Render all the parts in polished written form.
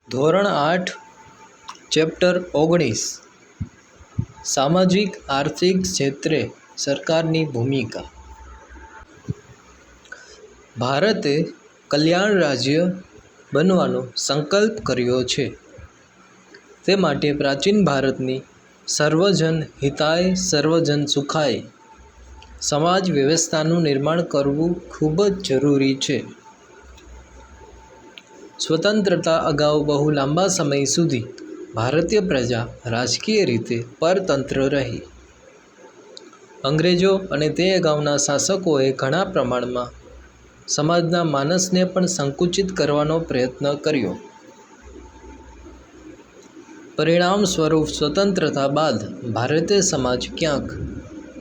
ધોરણ 8 ચેપ્ટર 19 સામાજિક આર્થિક ક્ષેત્રે સરકારની ભૂમિકા। ભારતે કલ્યાણ રાજ્ય બનવાનો સંકલ્પ કર્યો છે। તે માટે પ્રાચીન ભારતની સર્વજન હિતાય સર્વજન સુખાય સમાજ વ્યવસ્થાનું નિર્માણ કરવું ખૂબ જ જરૂરી છે। સ્વતંત્રતા અગાઉ બહુ લાંબા સમય સુધી ભારતીય પ્રજા રાજકીય રીતે પરતંત્ર રહી। અંગ્રેજો અને તે અગાઉના શાસકોએ ઘણા પ્રમાણમાં સમાજના માનસને પણ સંકુચિત કરવાનો પ્રયત્ન કર્યો। પરિણામ સ્વરૂપ સ્વતંત્રતા બાદ ભારતીય સમાજ ક્યાંક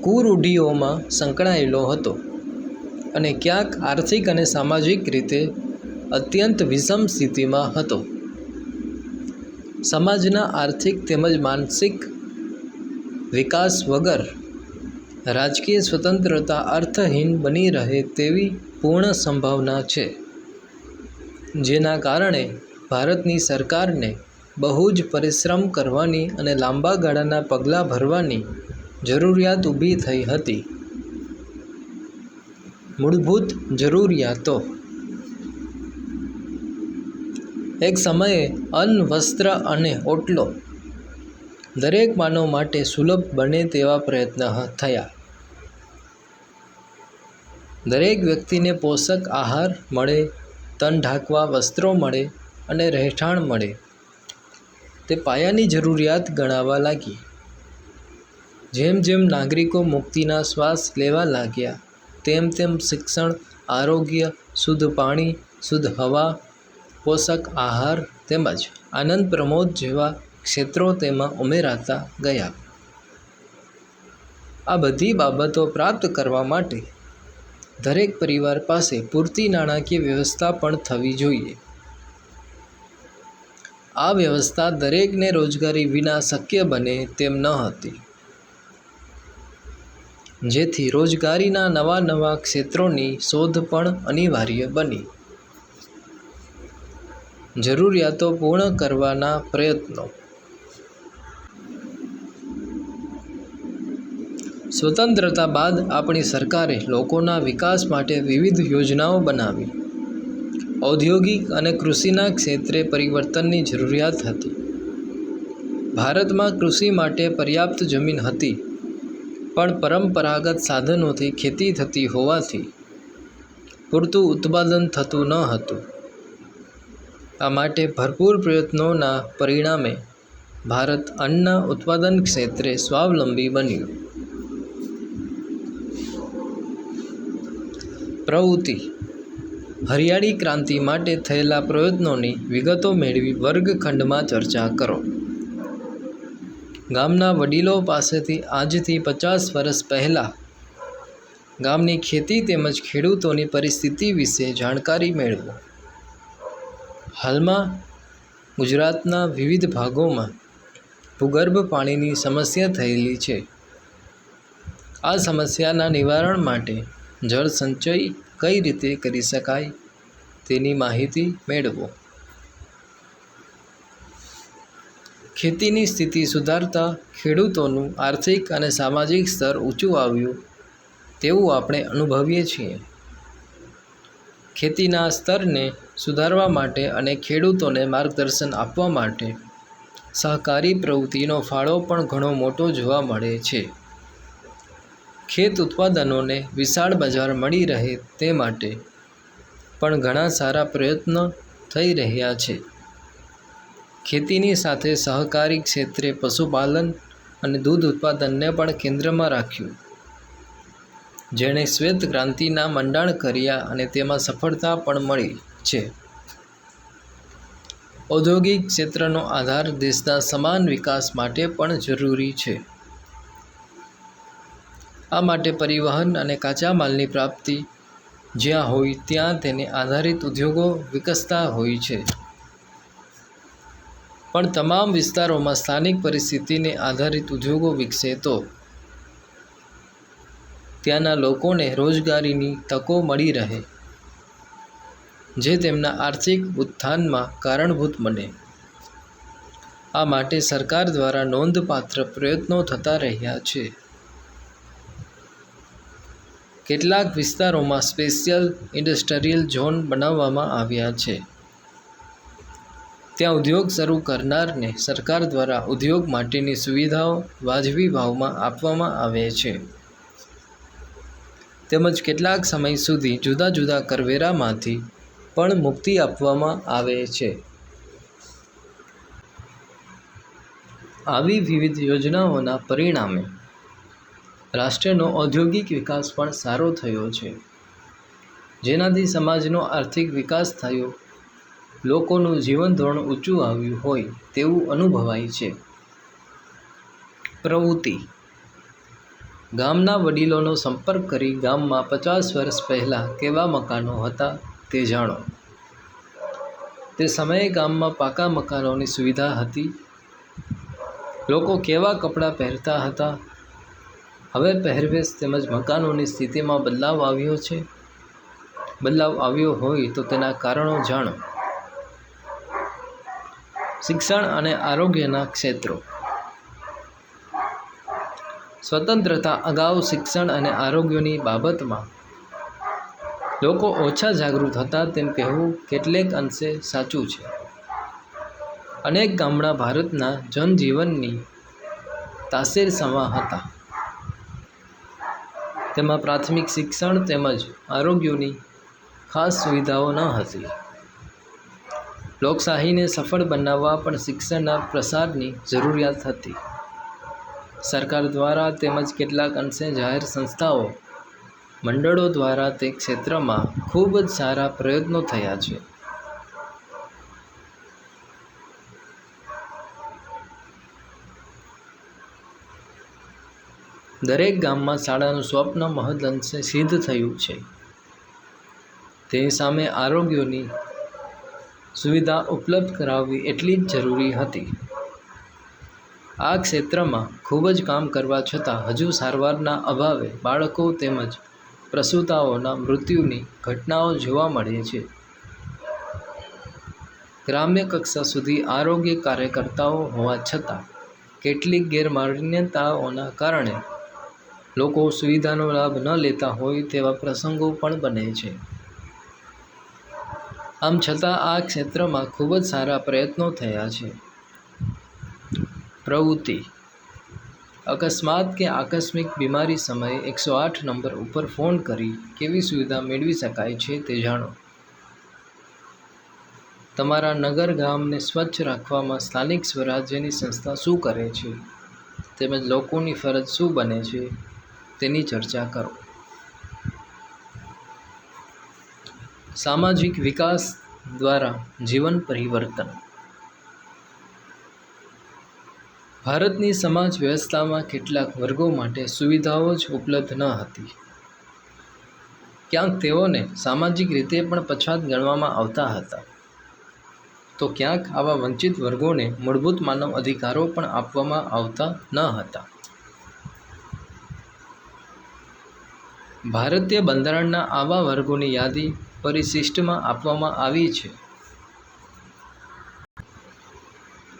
કુરૂઢિઓમાં સંકળાયેલો હતો અને ક્યાંક આર્થિક અને સામાજિક રીતે અત્યંત વિષમ સ્થિતિમાં હતો। સમાજના આર્થિક તેમજ માનસિક વિકાસ વગર રાજકીય સ્વતંત્રતા અર્થહીન બની રહે તેવી પૂર્ણ સંભાવના છે, જેના કારણે ભારતની સરકારને બહુ જ પરિશ્રમ કરવાની અને લાંબા ગાળાના પગલાં ભરવાની જરૂરિયાત ઊભી થઈ હતી। મૂળભૂત જરૂરિયાતો। એક સમયે અન્ન, વસ્ત્ર અને ઓટલો દરેક માનવ માટે સુલભ બને તેવા પ્રયત્ન થયા। દરેક વ્યક્તિને પોષક આહાર મળે, તન ઢાંકવા વસ્ત્રો મળે અને રહેઠાણ મળે તે પાયાની જરૂરિયાત ગણાવા લાગી। જેમ જેમ નાગરિકો મુક્તિના શ્વાસ લેવા લાગ્યા તેમ તેમ શિક્ષણ, આરોગ્ય, શુદ્ધ પાણી, શુદ્ધ હવા, પોષક આહાર તેમજ આનંદ પ્રમોદ જેવા ક્ષેત્રો તેમાં ઉમેરાતા ગયા। આ બધી બાબતો પ્રાપ્ત કરવા માટે દરેક પરિવાર પાસે પૂરતી નાણાકીય વ્યવસ્થા પણ થવી જોઈએ। આ વ્યવસ્થા દરેકને રોજગારી વિના શક્ય બને તેમ ન હતી, જેથી રોજગારીના નવા નવા ક્ષેત્રોની શોધ પણ અનિવાર્ય બની। જરૂરિયાતો પૂર્ણ કરવાના પ્રયત્નો। સ્વતંત્રતા બાદ આપણી સરકારે લોકોના વિકાસ માટે વિવિધ યોજનાઓ બનાવી। ઔદ્યોગિક અને કૃષિના ક્ષેત્રે પરિવર્તનની જરૂરિયાત હતી। ભારતમાં કૃષિ માટે પર્યાપ્ત જમીન હતી, પણ પરંપરાગત સાધનોથી ખેતી થતી હોવાથી પૂરતું ઉત્પાદન થતું ન હતું। આ માટે ભરપૂર પ્રયત્નોના પરિણામે ભારત અન્નના ઉત્પાદન ક્ષેત્રે સ્વાવલંબી બન્યું। પ્રવૃત્તિ: હરિયાળી ક્રાંતિ માટે થયેલા પ્રયત્નોની વિગતો મેળવી વર્ગખંડમાં ચર્ચા કરો। ગામના વડીલો પાસેથી આજથી 50 વર્ષ પહેલાં ગામની ખેતી તેમજ ખેડૂતોની પરિસ્થિતિ વિશે જાણકારી મેળવો। હાલમાં ગુજરાતના વિવિધ ભાગોમાં ભૂગર્ભ પાણીની સમસ્યા થયેલી છે। આ સમસ્યાના નિવારણ માટે જળ સંચય કઈ રીતે કરી શકાય તેની માહિતી મેળવો। ખેતીની સ્થિતિ સુધારતા ખેડૂતોનું આર્થિક અને સામાજિક સ્તર ઊંચું આવ્યું તેવું આપણે અનુભવીએ છીએ। ખેતીના સ્તરને સુધારવા માટે અને ખેડૂતોને માર્ગદર્શન આપવા માટે સહકારી પ્રવૃત્તિનો ફાળો પણ ઘણો મોટો જોવા મળે છે। ખેત ઉત્પાદનોને વિશાળ બજાર મળી રહે તે માટે પણ ઘણા સારા પ્રયત્નો થઈ રહ્યા છે। ખેતીની સાથે સહકારી ક્ષેત્રે પશુપાલન અને દૂધ ઉત્પાદનને પણ કેન્દ્રમાં રાખ્યું, જેણે શ્વેત ક્રાંતિના મંડાણ કર્યા અને તેમાં સફળતા પણ મળી છે। ઔદ્યોગિક ક્ષેત્રનો આધાર દેશના સમાન વિકાસ માટે પણ જરૂરી છે। આ માટે પરિવહન અને કાચા માલની પ્રાપ્તિ જ્યાં હોય ત્યાં તેને આધારિત ઉદ્યોગો વિકસતા હોય છે, પણ તમામ વિસ્તારોમાં સ્થાનિક પરિસ્થિતિને આધારિત ઉદ્યોગો વિકસે તો ત્યાંના લોકોને રોજગારીની તકો મળી રહે, જે તેમના આર્થિક ઉત્થાનમાં કારણભૂત બને। આ માટે સરકાર દ્વારા નોંધપાત્ર પ્રયત્નો થતા રહ્યા છે. કેટલાક વિસ્તારોમાં સ્પેશિયલ ઇન્ડસ્ટ્રીયલ ઝોન બનાવવામાં આવ્યા છે. ત્યાં ઉદ્યોગ શરૂ કરનારને સરકાર દ્વારા ઉદ્યોગ માટેની સુવિધાઓ વાજબી ભાવમાં આપવામાં આવે છે. તેમજ કેટલાક સમય સુધી જુદા જુદા કરવેરામાંથી પણ મુક્તિ આપવામાં આવે છે. આવી વિવિધ યોજનાઓના પરિણામે રાષ્ટ્રનો ઔદ્યોગિક વિકાસ પણ સારો થયો છે, જેનાથી સમાજનો આર્થિક વિકાસ થયો, લોકોનું જીવન ધોરણ ઊંચું આવ્યું હોય તેવું અનુભવાય છે. પ્રવૃત્તિ: ગામના વડીલોનો સંપર્ક કરી ગામમાં 50 વર્ષ પહેલાં કેવા મકાનો હતા તે જાણો. તે સમયે ગામમાં પાકા મકાનોની સુવિધા હતી. લોકો કેવા કપડાં પહેરતા હતા. હવે પહેરવેશ તેમજ મકાનોની સ્થિતિમાં બદલાવ આવ્યો છે. બદલાવ આવ્યો હોય તો તેના કારણો જાણો. શિક્ષણ અને આરોગ્યના ક્ષેત્રો: સ્વતંત્રતા અગાઉ શિક્ષણ અને આરોગ્યની બાબતમાં લોકો ઓછા જાગૃત હતા તેમ કહેવું કેટલેક અંશે સાચું છે. અનેક ગામડાં ભારતના જનજીવનની તાસીર સમા હતા. તેમાં પ્રાથમિક શિક્ષણ તેમજ આરોગ્યની ખાસ સુવિધાઓ ન હતી. લોકશાહીને સફળ બનાવવા પણ શિક્ષણના પ્રસારની જરૂરિયાત હતી. સરકાર દ્વારા તેમજ કેટલાક અંશે જાહેર સંસ્થાઓ, મંડળો દ્વારા તે ક્ષેત્રમાં ખૂબ જ સારા પ્રયત્નો થયા છે. દરેક ગામમાં શાળાનું સ્વપ્ન મહદઅંશે સિદ્ધ થયું છે. તેની સામે આરોગ્યની સુવિધા ઉપલબ્ધ કરાવવી એટલી જ જરૂરી હતી. આ ક્ષેત્રમાં ખૂબ જ કામ કરવા છતાં હજુ સારવારના અભાવે બાળકો તેમજ પ્રસૂતાઓના મૃત્યુની ઘટનાઓ જોવા મળે છે. ગ્રામ્ય કક્ષા સુધી આરોગ્ય કાર્યકર્તાઓ હોવા છતાં કેટલીક ગેરમાન્યતાઓના કારણે લોકો સુવિધાનો લાભ ન લેતા હોય તેવા પ્રસંગો પણ બને છે. આમ છતાં આ ક્ષેત્રમાં ખૂબ જ સારા પ્રયત્નો થયા છે. પ્રવૃત્તિ: અકસ્માત કે આકસ્મિક બીમારી સમયે 108 નંબર ઉપર ફોન કરી કેવી સુવિધા મેળવી શકાય છે તે જાણો. તમારા નગર ગામને સ્વચ્છ રાખવામાં સ્થાનિક સ્વરાજ્યની સંસ્થા શું કરે છે તેમજ લોકોની ફરજ શું બને છે તેની ચર્ચા કરો. સામાજિક વિકાસ દ્વારા જીવન પરિવર્તન: ભારતની સમાજ વ્યવસ્થામાં કેટલાક વર્ગો માટે સુવિધાઓ જ ઉપલબ્ધ ન હતી. ક્યાંક તેઓને સામાજિક રીતે પણ પછાત ગણવામાં આવતા હતા, તો ક્યાંક આવા વંચિત વર્ગોને મૂળભૂત માનવ અધિકારો પણ આપવામાં આવતા ન હતા. ભારતીય બંધારણના આવા વર્ગોની યાદી પરિશિષ્ટમાં આપવામાં આવી છે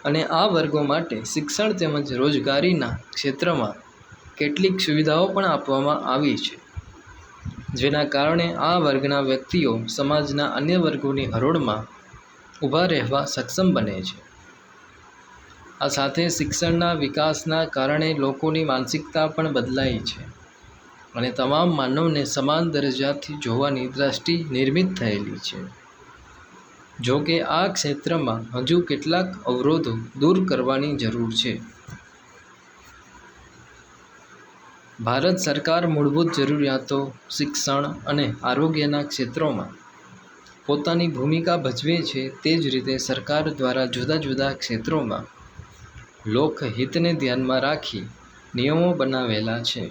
અને આ વર્ગો માટે શિક્ષણ તેમજ રોજગારીના ક્ષેત્રમાં કેટલીક સુવિધાઓ પણ આપવામાં આવી છે, જેના કારણે આ વર્ગના વ્યક્તિઓ સમાજના અન્ય વર્ગોની હરોળમાં ઊભા રહેવા સક્ષમ બને છે. આ સાથે શિક્ષણના વિકાસના કારણે લોકોની માનસિકતા પણ બદલાઈ છે અને તમામ માનવને સમાન દરજ્જાથી જોવાની દ્રષ્ટિ નિર્મિત થયેલી છે. જો કે આ ક્ષેત્રમાં હજુ કેટલાક અવરોધો દૂર કરવાની જરૂર છે. ભારત સરકાર મૂળભૂત જરૂરિયાતો, શિક્ષણ અને આરોગ્યના ક્ષેત્રોમાં પોતાની ભૂમિકા ભજવે છે. તે જ રીતે સરકાર દ્વારા જુદા જુદા ક્ષેત્રોમાં લોકહિતને ધ્યાનમાં રાખી નિયમો બનાવેલા છે.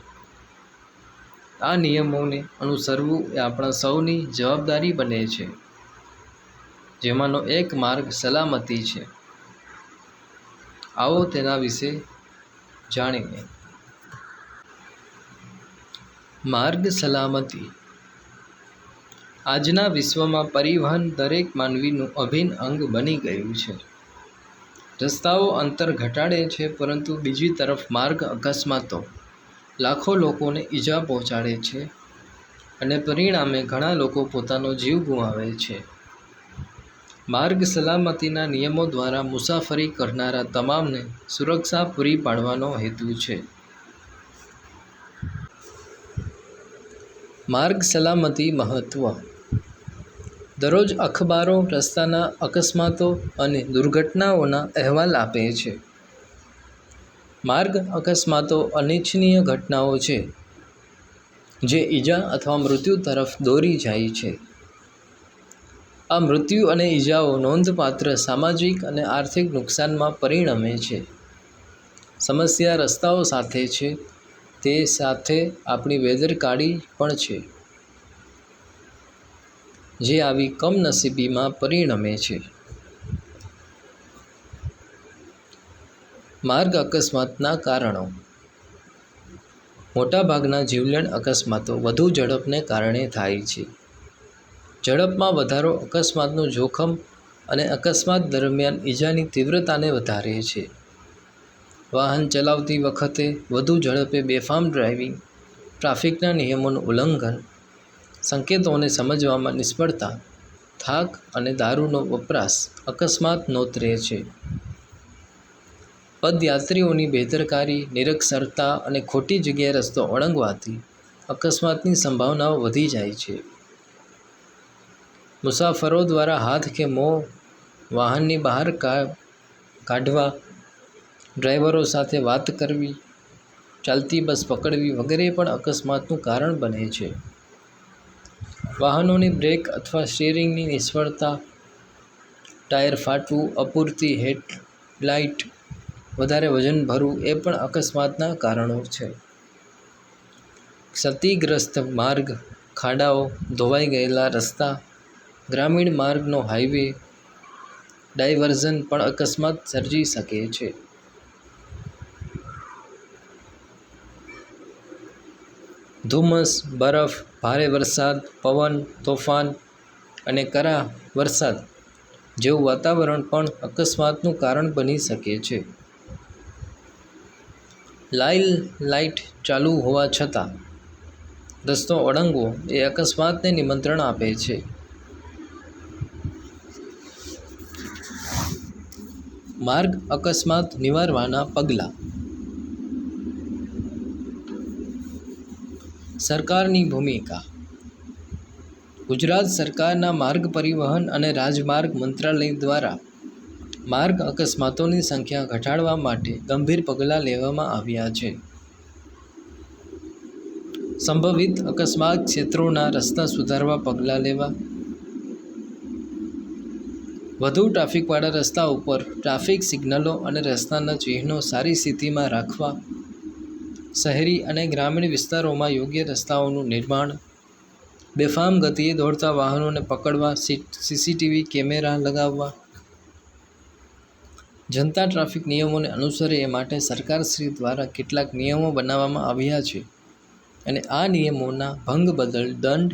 આ નિયમોને અનુસરવું એ આપણા સૌની જવાબદારી બને છે. જેમાંનો એક માર્ગ સલામતી છે. આવો તેના વિશે જાણીએ. માર્ગ સલામતી: આજના વિશ્વમાં પરિવહન દરેક માનવીનું અભિન્ન અંગ બની ગયું છે. રસ્તાઓ અંતર ઘટાડે છે, પરંતુ બીજી તરફ માર્ગ અકસ્માતો લાખો લોકોને ઈજા પહોંચાડે છે અને પરિણામે ઘણા લોકો પોતાનો જીવ ગુમાવે છે. માર્ગ સલામતીના નિયમો દ્વારા મુસાફરી કરનારા તમામને સુરક્ષા પૂરી પાડવાનો હેતુ છે. માર્ગ સલામતી મહત્વ. દરરોજ અખબારો રસ્તાના અકસ્માતો અને દુર્ઘટનાઓના અહેવાલ આપે છે. માર્ગ અકસ્માતો અનિચ્છનીય ઘટનાઓ છે જે ઈજા અથવા મૃત્યુ તરફ દોરી જાય છે. આ મૃત્યુ અને ઈજાઓ નોંધપાત્ર સામાજિક અને આર્થિક નુકસાનમાં પરિણમે છે. સમસ્યા રસ્તાઓ સાથે છે, તે સાથે આપણી બેદરકારી પણ છે, જે આવી કમનસીબીમાં પરિણમે છે. માર્ગ અકસ્માતના કારણો. મોટાભાગના જીવલેણ અકસ્માતો વધુ ઝડપને કારણે થાય છે. ઝડપમાં વધારો અકસ્માતનું જોખમ અને અકસ્માત દરમિયાન ઈજાની તીવ્રતાને વધારે છે. વાહન ચલાવતી વખતે વધુ ઝડપે બેફામ ડ્રાઇવિંગ, ટ્રાફિકના નિયમોનું ઉલ્લંઘન, સંકેતોને સમજવામાં નિષ્ફળતા, થાક અને દારૂનો વપરાશ અકસ્માત નોતરે છે. પદયાત્રીઓની બેદરકારી, નિરક્ષરતા અને ખોટી જગ્યાએ રસ્તો ઓળંગવાથી અકસ્માતની સંભાવનાઓ વધી જાય છે. મુસાફરો દ્વારા હાથ કે મોં વાહનની બહાર કાઢવા, ડ્રાઈવરો સાથે વાત કરવી, ચાલતી બસ પકડવી વગેરે પણ અકસ્માતનું કારણ બને છે. વાહનોની બ્રેક અથવા સ્ટીયરિંગની નિષ્ફળતા, ટાયર ફાટવું, અપૂરતી હેડલાઇટ, વધારે વજન ભરવું એ પણ અકસ્માતના કારણો છે. ક્ષતિગ્રસ્ત માર્ગ, ખાડાઓ, ધોવાઈ ગયેલા રસ્તા, ગ્રામીણ માર્ગનો હાઈવે ડાયવર્ઝન પણ અકસ્માત સર્જી શકે છે. ધુમ્મસ, બરફ, ભારે વરસાદ, પવન, તોફાન અને કરા વરસાદ જેવું વાતાવરણ પણ અકસ્માતનું કારણ બની શકે છે. લાઇટ ચાલુ હોવા છતાં રસ્તો ઓળંગવો એ અકસ્માતને નિમંત્રણ આપે છે. માર્ગ અકસ્માત નિવારવાના પગલાં. સરકારની ભૂમિકા. ગુજરાત સરકારના માર્ગ પરિવહન અને રાજમાર્ગ મંત્રાલય દ્વારા માર્ગ અકસ્માતોની સંખ્યા ઘટાડવા માટે ગંભીર પગલાં લેવામાં આવ્યા છે. સંભવિત અકસ્માત ક્ષેત્રોના રસ્તા સુધારવા પગલાં લેવા, વધુ ટ્રાફિકવાળા રસ્તા ઉપર ટ્રાફિક સિગ્નલો અને રસ્તાના ચિહ્નો સારી સ્થિતિમાં રાખવા, શહેરી અને ગ્રામીણ વિસ્તારોમાં યોગ્ય રસ્તાઓનું નિર્માણ, બેફામ ગતિએ દોડતા વાહનોને પકડવા સીસીટીવી કેમેરા લગાવવા, જનતા ટ્રાફિક નિયમોને અનુસરે એ માટે સરકારશ્રી દ્વારા કેટલાક નિયમો બનાવવામાં આવ્યા છે અને આ નિયમોના ભંગ બદલ દંડ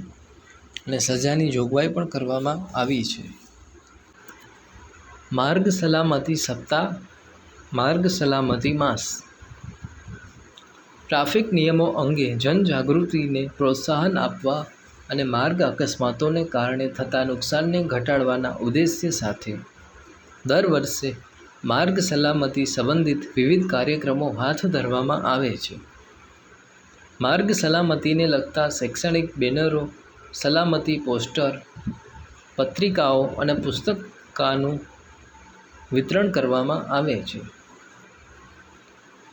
અને સજાની જોગવાઈ પણ કરવામાં આવી છે. માર્ગ સલામતી સપ્તાહ, માર્ગ સલામતી માસ. ટ્રાફિક નિયમો અંગે જનજાગૃતિને પ્રોત્સાહન આપવા અને માર્ગ અકસ્માતોને કારણે થતા નુકસાનને ઘટાડવાના ઉદ્દેશ્ય સાથે દર વર્ષે માર્ગ સલામતી સંબંધિત વિવિધ કાર્યક્રમો હાથ ધરવામાં આવે છે. માર્ગ સલામતીને લગતા શૈક્ષણિક બેનરો, સલામતી પોસ્ટર, પત્રિકાઓ અને પુસ્તિકાનું વિતરણ કરવામાં આવે છે.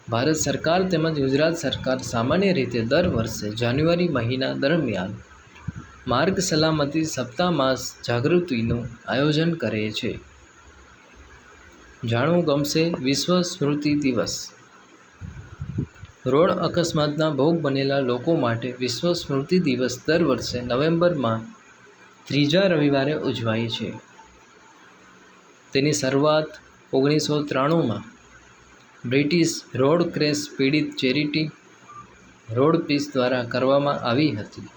ભારત સરકાર તેમજ ગુજરાત સરકાર સામાન્ય રીતે દર વર્ષે જાન્યુઆરી મહિના દરમિયાન માર્ગ સલામતી સપ્તાહ માસ જાગૃતિનું આયોજન કરે છે. જાણવું ગમશે વિશ્વ સ્મૃતિ દિવસ. રોડ અકસ્માતના ભોગ બનેલા લોકો માટે વિશ્વ સ્મૃતિ દિવસ દર વર્ષે નવેમ્બરમાં ત્રીજા રવિવારે ઉજવાય છે. તેની શરૂઆત 1993માં બ્રિટિશ રોડ ક્રેશ પીડિત ચેરિટી રોડ પીસ દ્વારા કરવામાં આવી હતી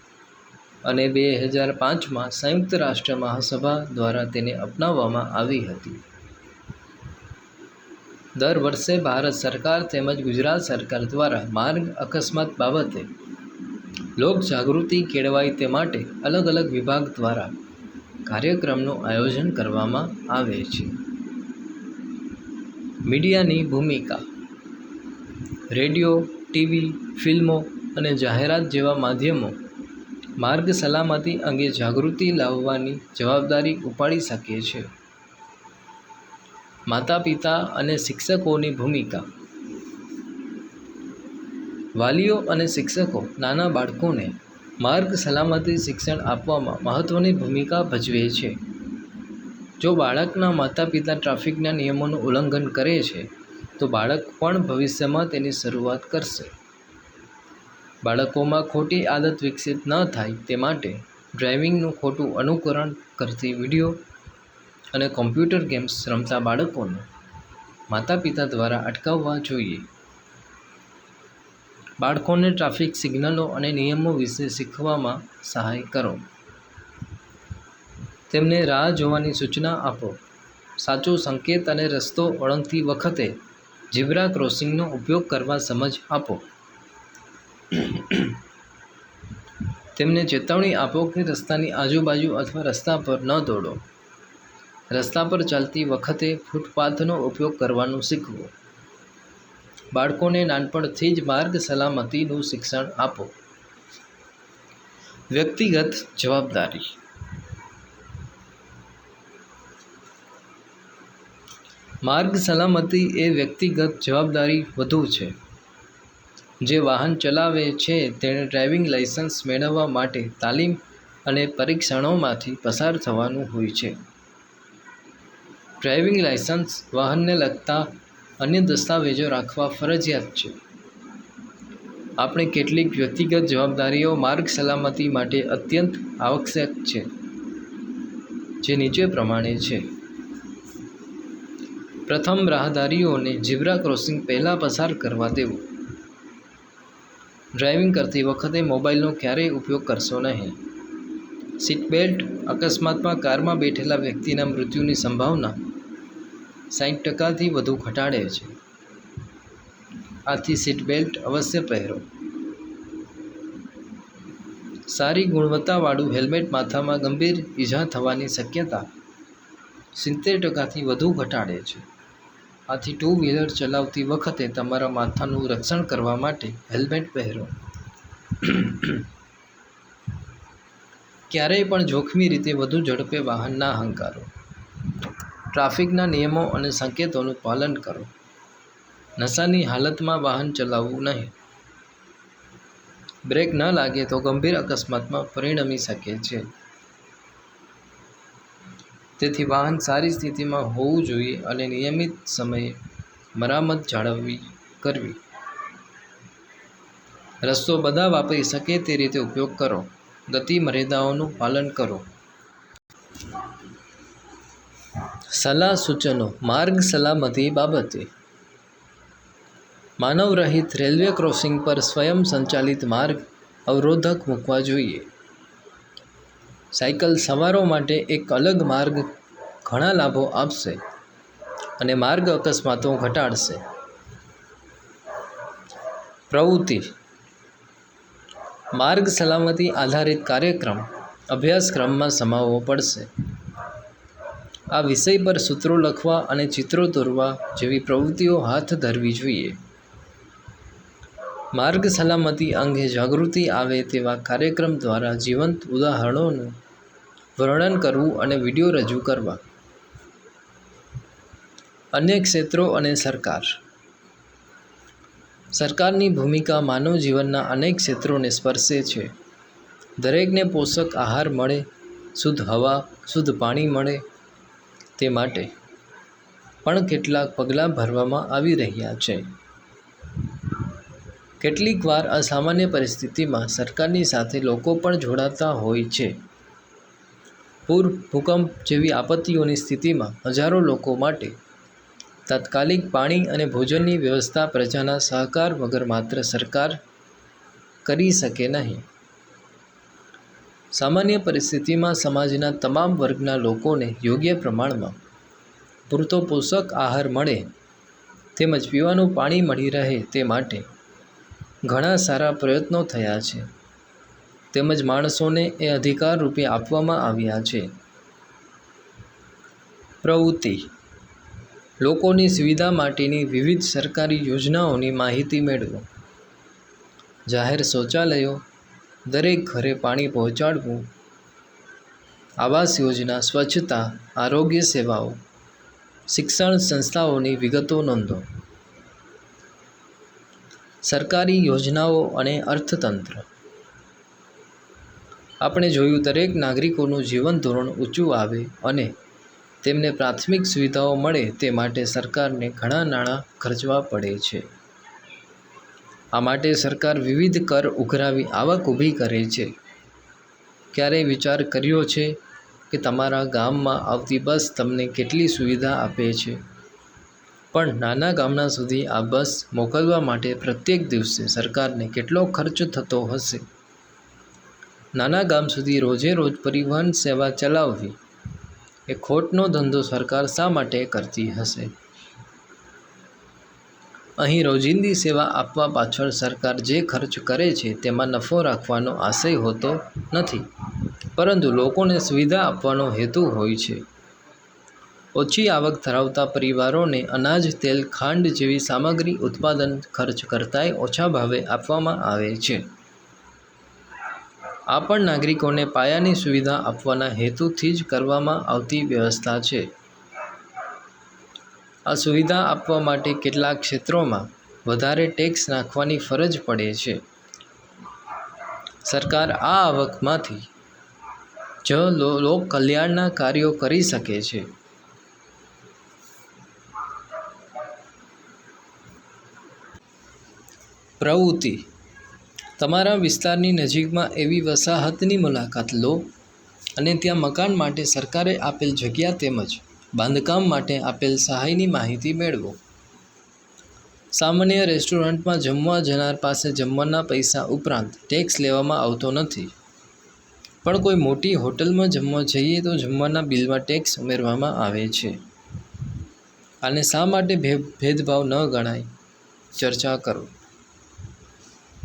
અને 2005માં સંયુક્ત રાષ્ટ્ર મહાસભા દ્વારા તેને અપનાવવામાં આવી હતી. દર વર્ષે ભારત સરકાર તેમજ ગુજરાત સરકાર દ્વારા માર્ગ અકસ્માત બાબતે લોક જાગૃતિ કેળવાય તે માટે અલગ અલગ વિભાગ દ્વારા કાર્યક્રમનું આયોજન કરવામાં આવે છે. મીડિયાની ભૂમિકા. રેડિયો, ટીવી, ફિલ્મો અને જાહેરાત જેવા માધ્યમો માર્ગ સલામતી અંગે જાગૃતિ લાવવાની જવાબદારી ઉપાડી શકે છે. માતા-પિતા અને શિક્ષકોની ભૂમિકા. વાલીઓ અને શિક્ષકો નાના બાળકોને માર્ગ સલામતી શિક્ષણ આપવામાં મહત્ત્વની ભૂમિકા ભજવે છે. જો બાળકના માતા-પિતા ટ્રાફિકના નિયમોનું ઉલ્લંઘન કરે છે તો બાળક પણ ભવિષ્યમાં તેની શરૂઆત કરશે. બાળકોમાં ખોટી આદત વિકસિત ન થાય તે માટે ડ્રાઇવિંગનું ખોટું અનુકરણ કરતી વિડીયો અને કોમ્પ્યુટર ગેમ્સ રમતા બાળકોને માતા-પિતા દ્વારા અટકાવવા જોઈએ. બાળકોને ટ્રાફિક સિગ્નલો અને નિયમો વિશે શીખવામાં સહાય કરો. તેમને રાહ જોવાની સૂચના આપો. સાચો સંકેત અને રસ્તો ઓળંગતી વખતે ઝીબ્રા ક્રોસિંગનો ઉપયોગ કરવા સમજ આપો. તેમને ચેતવણી આપો કે રસ્તાની આજુબાજુ અથવા રસ્તા પર ન દોડો. રસ્તા પર ચાલતી વખતે ફૂટપાથનો ઉપયોગ કરવાનું શીખવો. બાળકોને નાનપણથી જ માર્ગ સલામતીનું શિક્ષણ આપો. વ્યક્તિગત જવાબદારી. માર્ગ સલામતી એ વ્યક્તિગત જવાબદારી વધુ છે. જે વાહન ચલાવે છે તેણે ડ્રાઇવિંગ લાયસન્સ મેળવવા માટે તાલીમ અને પરીક્ષણોમાંથી પસાર થવાનું હોય છે. ડ્રાઇવિંગ લાયસન્સ, વાહનને લગતા અન્ય દસ્તાવેજો રાખવા ફરજિયાત છે. આપણે કેટલીક વ્યક્તિગત જવાબદારીઓ માર્ગ સલામતી માટે અત્યંત આવશ્યક છે, જે નીચે પ્રમાણે છે. પ્રથમ, રાહદારીઓને ઝીબ્રા ક્રોસિંગ પહેલાં પસાર કરવા દેવું. ડ્રાઇવિંગ કરતી વખતે મોબાઈલનો ક્યારેય ઉપયોગ કરશો નહીં. Seat belt. અકસ્માતમાં કારમાં બેઠેલા વ્યક્તિના મૃત્યુની સંભાવના 60% વધુ ઘટાડે છે. આથી સીટ બેલ્ટ અવશ્ય પહેરો. સારી ગુણવત્તાવાળું હેલ્મેટ માથામાં ગંભીર ઈજા થવાની શક્યતા 70% વધુ ઘટાડે છે. આથી ટુ વ્હીલર ચલાવતી વખતે તમારા માથાનું રક્ષણ કરવા માટે હેલ્મેટ પહેરો. ક્યારેય પણ જોખમી રીતે વધુ ઝડપે વાહન ના હંકારો. ટ્રાફિકના નિયમો અને સંકેતોનું પાલન કરો. નશાની હાલતમાં વાહન ચલાવવું નહીં. બ્રેક ન લાગે તો ગંભીર અકસ્માતમાં પરિણમી શકે છે. તેથી વાહન સારી સ્થિતિમાં હોવું જોઈએ અને નિયમિત સમયે મરામત કરવી. રસ્તો બધા વાપરી શકે તે રીતે ઉપયોગ કરો. ગતિ મર્યાદાઓનું પાલન કરો. સલાહ સૂચનો માર્ગ સલામતી બાબતે. માનવરહિત રેલવે ક્રોસિંગ પર સ્વયં સંચાલિત માર્ગ અવરોધક મૂકવા જોઈએ. સાયકલ સવારો માટે એક અલગ માર્ગ ઘણા લાભો આપશે અને માર્ગ અકસ્માતો ઘટાડશે. પ્રવૃત્તિ. માર્ગ સલામતી આધારિત કાર્યક્રમ અભ્યાસક્રમમાં સમાવવો પડશે. આ વિષય પર સૂત્રો લખવા અને ચિત્રો દોરવા જેવી પ્રવૃત્તિઓ હાથ ધરવી જોઈએ. માર્ગ સલામતી અંગે જાગૃતિ આવે તેવા કાર્યક્રમ દ્વારા જીવંત ઉદાહરણોનું વર્ણન કરવું અને વિડીયો રજૂ કરવા. અન્ય ક્ષેત્રો અને સરકાર. સરકારની ભૂમિકા માનવ જીવનના અનેક ક્ષેત્રોને સ્પર્શે છે. દરેકને પોષક આહાર મળે, શુદ્ધ હવા, શુદ્ધ પાણી મળે તે માટે પણ કેટલાક પગલાં ભરવામાં આવી રહ્યા છે. કેટલીક વાર અસામાન્ય પરિસ્થિતિમાં સરકારની સાથે લોકો પણ જોડાતા હોય છે. પૂર, ભૂકંપ જેવી આપત્તિઓની સ્થિતિમાં હજારો લોકો માટે તાત્કાલિક પાણી અને ભોજનની વ્યવસ્થા પ્રજાના સહકાર વગર માત્ર સરકાર કરી શકે નહીં. સામાન્ય પરિસ્થિતિમાં સમાજના તમામ વર્ગના લોકોને યોગ્ય પ્રમાણમાં પૂરતો પોષક આહાર મળે તેમજ પીવાનું પાણી મળી રહે તે માટે ઘણા સારા પ્રયત્નો થયા છે, તેમજ માણસોને એ અધિકાર રૂપે આપવામાં આવ્યા છે. પ્રવૃત્તિ: લોકોની સુવિધા માટેની વિવિધ સરકારી યોજનાઓની માહિતી મેળવો. જાહેર શૌચાલયો, દરેક ઘરે પાણી પહોંચાડવું, આવાસ યોજના, સ્વચ્છતા, આરોગ્ય સેવાઓ, શિક્ષણ સંસ્થાઓની વિગતો નોંધો. સરકારી યોજનાઓ અને અર્થતંત્ર. આપણે જોયું, દરેક નાગરિકોનું જીવન ધોરણ ઊંચું આવે અને તેમને પ્રાથમિક સુવિધાઓ મળે તે માટે સરકારને ઘણા નાણાં ખર્ચવા પડે છે. આ માટે સરકાર વિવિધ કર ઉઘરાવી આવક ઊભી કરે છે. ક્યારેય વિચાર કર્યો છે કે તમારા ગામમાં આવતી બસ તમને કેટલી સુવિધા આપે છે? પણ નાના ગામડા સુધી આ બસ મોકલવા માટે પ્રત્યેક દિવસે સરકારને કેટલો ખર્ચ થતો હશે? નાના ગામ સુધી રોજે રોજ પરિવહન સેવા ચલાવવી એ ખોટનો ધંધો સરકાર શા માટે કરતી હશે? અહીં રોજિંદી સેવા આપવા પાછળ સરકાર જે ખર્ચ કરે છે તેમાં નફો રાખવાનો આશય હોતો નથી, પરંતુ લોકોને સુવિધા આપવાનો હેતુ હોય છે. ઓછી આવક ધરાવતા પરિવારોને અનાજ, તેલ, ખાંડ જેવી સામગ્રી ઉત્પાદન ખર્ચ કરતાંય ઓછા ભાવે આપવામાં આવે છે. આ પણ નાગરિકોને પાયાની સુવિધા આપવાના હેતુથી જ કરવામાં આવતી વ્યવસ્થા છે. આ સુવિધા આપવા માટે કેટલાક ક્ષેત્રોમાં વધારે ટેક્સ નાખવાની ફરજ પડે છે. સરકાર આ આવકમાંથી જ લોકકલ્યાણના કાર્યો કરી શકે છે. પ્રવૃત્તિ: તમારા વિસ્તારની નજીકમાં એવી વસાહતની મુલાકાત લો અને ત્યાં મકાન માટે સરકારે આપેલ જગ્યા તેમજ બાંધકામ માટે આપેલ સહાયની માહિતી મેળવો. સામાન્ય રેસ્ટોરન્ટમાં જમવા જનાર પાસે જમવાના પૈસા ઉપરાંત ટેક્સ લેવામાં આવતો નથી, પણ કોઈ મોટી હોટલમાં જમવા જઈએ તો જમવાના બિલમાં ટેક્સ ઉમેરવામાં આવે છે. આને શા માટે ભેદભાવ ન ગણાય? ચર્ચા કરો.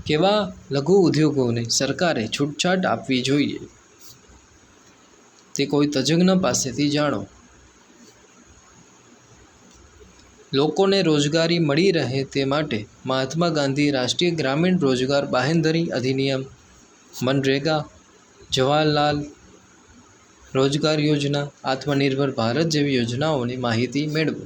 કેવા લઘુ ઉદ્યોગોને સરકારે છૂટછાટ આપવી જોઈએ તે કોઈ તજજ્ઞ પાસેથી જાણો. લોકોને રોજગારી મળી રહે તે માટે મહાત્મા ગાંધી રાષ્ટ્રીય ગ્રામીણ રોજગાર બાંહેધરી અધિનિયમ, મનરેગા, જવાહરલાલ રોજગાર યોજના, આત્મનિર્ભર ભારત જેવી યોજનાઓની માહિતી મેળવો.